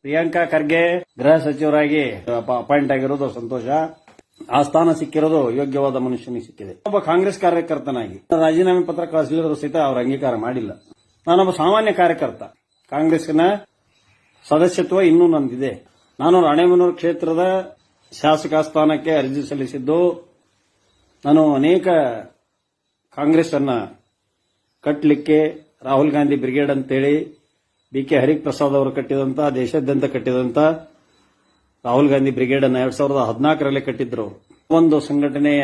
ಪ್ರಿಯಾಂಕಾ ಖರ್ಗೆ ಗೃಹ ಸಚಿವರಾಗಿ ಅಪಾಯಿಂಟ್ ಆಗಿರೋದು ಸಂತೋಷ. ಆ ಸ್ಥಾನ ಸಿಕ್ಕಿರೋದು ಯೋಗ್ಯವಾದ ಮನುಷ್ಯನಿಗೆ ಸಿಕ್ಕಿದೆ. ಒಬ್ಬ ಕಾಂಗ್ರೆಸ್ ಕಾರ್ಯಕರ್ತನಾಗಿ ರಾಜೀನಾಮೆ ಪತ್ರ ಕಳಿಸಲಿರೋದು ಸಹಿತ ಅವರು ಅಂಗೀಕಾರ ಮಾಡಿಲ್ಲ. ನಾನೊಬ್ಬ ಸಾಮಾನ್ಯ ಕಾರ್ಯಕರ್ತ. ಕಾಂಗ್ರೆಸ್ನ ಸದಸ್ಯತ್ವ ಇನ್ನೂ ನಂದಿದೆ. ನಾನು ರಾಣೆಬೆನ್ನೂರು ಕ್ಷೇತ್ರದ ಶಾಸಕ ಸ್ಥಾನಕ್ಕೆ ಅರ್ಜಿ ಸಲ್ಲಿಸಿದ್ದು, ನಾನು ಅನೇಕ ಕಾಂಗ್ರೆಸ್ ಅನ್ನ ಕಟ್ಟಲಿಕ್ಕೆ ರಾಹುಲ್ ಗಾಂಧಿ ಬ್ರಿಗೇಡ್ ಅಂತೇಳಿ ಬಿ.ಕೆ. ಹರಿಪ್ರಸಾದ್ ಅವರು ಕಟ್ಟಿದಂತ, ದೇಶಾದ್ಯಂತ ಕಟ್ಟಿದಂತ ರಾಹುಲ್ ಗಾಂಧಿ ಬ್ರಿಗೇಡ್ ಅನ್ನು 2014ರಲ್ಲಿ ಕಟ್ಟಿದ್ರು. ಒಂದು ಸಂಘಟನೆಯ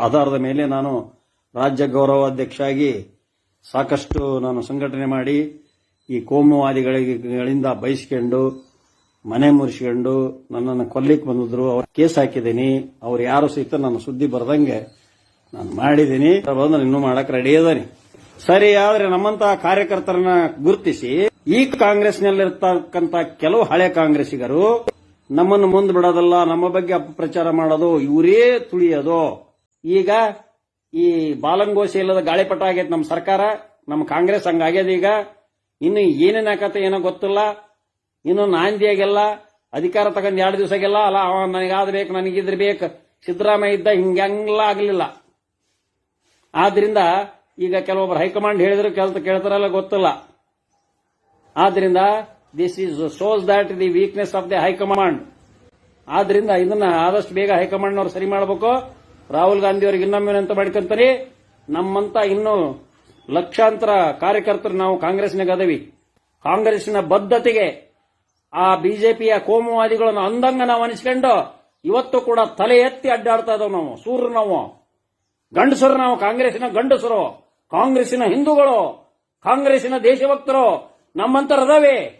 ಆಧಾರದ ಮೇಲೆ ನಾನು ರಾಜ್ಯ ಗೌರವಾಧ್ಯಕ್ಷ ಆಗಿ ಸಾಕಷ್ಟು ನಾನು ಸಂಘಟನೆ ಮಾಡಿ ಈ ಕೋಮುವಾದಿಗಳಿಂದ ಬಯಸಿಕೊಂಡು ಮನೆ ಮುರಿಸಿಕೊಂಡು ನನ್ನನ್ನು ಕೊಲ್ಲಿಕ್ಕೆ ಬಂದಿದ್ರು. ಅವ್ರ ಕೇಸ್ ಹಾಕಿದ್ದೀನಿ. ಅವ್ರು ಯಾರು ಸಹಿತ ನನ್ನ ಸುದ್ದಿ ಬರದಂಗೆ ನಾನು ಮಾಡಿದ್ದೀನಿ. ಇನ್ನೂ ಮಾಡಕ್ ರೆಡಿ ಇದ್ದಾನೆ. ಸರಿ, ಆದ್ರೆ ನಮ್ಮಂತಹ ಕಾರ್ಯಕರ್ತರನ್ನ ಗುರುತಿಸಿ ಈ ಕಾಂಗ್ರೆಸ್ನಲ್ಲಿರ್ತಕ್ಕಂಥ ಕೆಲವು ಹಳೆ ಕಾಂಗ್ರೆಸ್ಸಿಗರು ನಮ್ಮನ್ನು ಮುಂದೆ ಬಿಡೋದಲ್ಲ, ನಮ್ಮ ಬಗ್ಗೆ ಅಪಪ್ರಚಾರ ಮಾಡೋದು, ಇವರೇ ತುಳಿಯೋದು. ಈಗ ಈ ಬಾಲಂಗೋಶಿ ಇಲ್ಲದ ಗಾಳಿಪಟ ಆಗೈತೆ ನಮ್ಮ ಸರ್ಕಾರ, ನಮ್ಮ ಕಾಂಗ್ರೆಸ್ ಹಂಗಾಗ್ಯದ. ಈಗ ಇನ್ನು ಏನೇನ್ ಆಕತ್ತೆ ಏನೋ ಗೊತ್ತಿಲ್ಲ. ಇನ್ನು ನಾಂದಿಯಾಗೆಲ್ಲ ಅಧಿಕಾರ ತಗೊಂಡ್ 2 ದಿವಸಗೆಲ್ಲ ಅಲ್ಲ ಅವ ನನಗಾದ ಬೇಕು, ನನಗಿದ್ರ ಬೇಕು, ಸಿದ್ದರಾಮಯ್ಯ ಇದ್ದ ಹಿಂಗೆಲ್ಲ ಆಗಲಿಲ್ಲ. ಆದ್ರಿಂದ ಈಗ ಕೆಲವೊಬ್ಬರು ಹೈಕಮಾಂಡ್ ಹೇಳಿದ್ರು ಕೇಳ್ತಾರಲ್ಲ ಗೊತ್ತಿಲ್ಲ. ಆದ್ರಿಂದ this is shows that the weakness of the high command. ಆದ್ರಿಂದ ಇದನ್ನ ಆದಷ್ಟು ಬೇಗ ಹೈಕಮಾಂಡ್ನವ್ರು ಸರಿ ಮಾಡಬೇಕು. ರಾಹುಲ್ ಗಾಂಧಿ ಅವರಿಗೆ ಇನ್ನೊಮ್ಮೆ ಅಂತ ಮಾಡ್ಕೊಂತಾರೆ. ನಮ್ಮಂತ ಇನ್ನೂ ಲಕ್ಷಾಂತರ ಕಾರ್ಯಕರ್ತರು ನಾವು ಕಾಂಗ್ರೆಸ್ನಾಗ ಅದವಿ. ಕಾಂಗ್ರೆಸ್ನ ಬದ್ಧತೆಗೆ ಆ ಬಿಜೆಪಿಯ ಕೋಮುವಾದಿಗಳನ್ನು ಅಂದಂಗ ನಾವು ಅನಿಸ್ಕೊಂಡು ಇವತ್ತು ಕೂಡ ತಲೆ ಎತ್ತಿ ಅಡ್ಡಾಡ್ತಾ ಇದಾವೆ. ನಾವು ಸೂರ್ಯ, ನಾವು ಗಂಡಸರು, ನಾವು ಕಾಂಗ್ರೆಸ್ಸಿನ ಗಂಡಸರು, ಕಾಂಗ್ರೆಸ್ಸಿನ ಹಿಂದೂಗಳು, ಕಾಂಗ್ರೆಸ್ಸಿನ ದೇಶಭಕ್ತರು ನಮ್ಮಂತರದವೇ.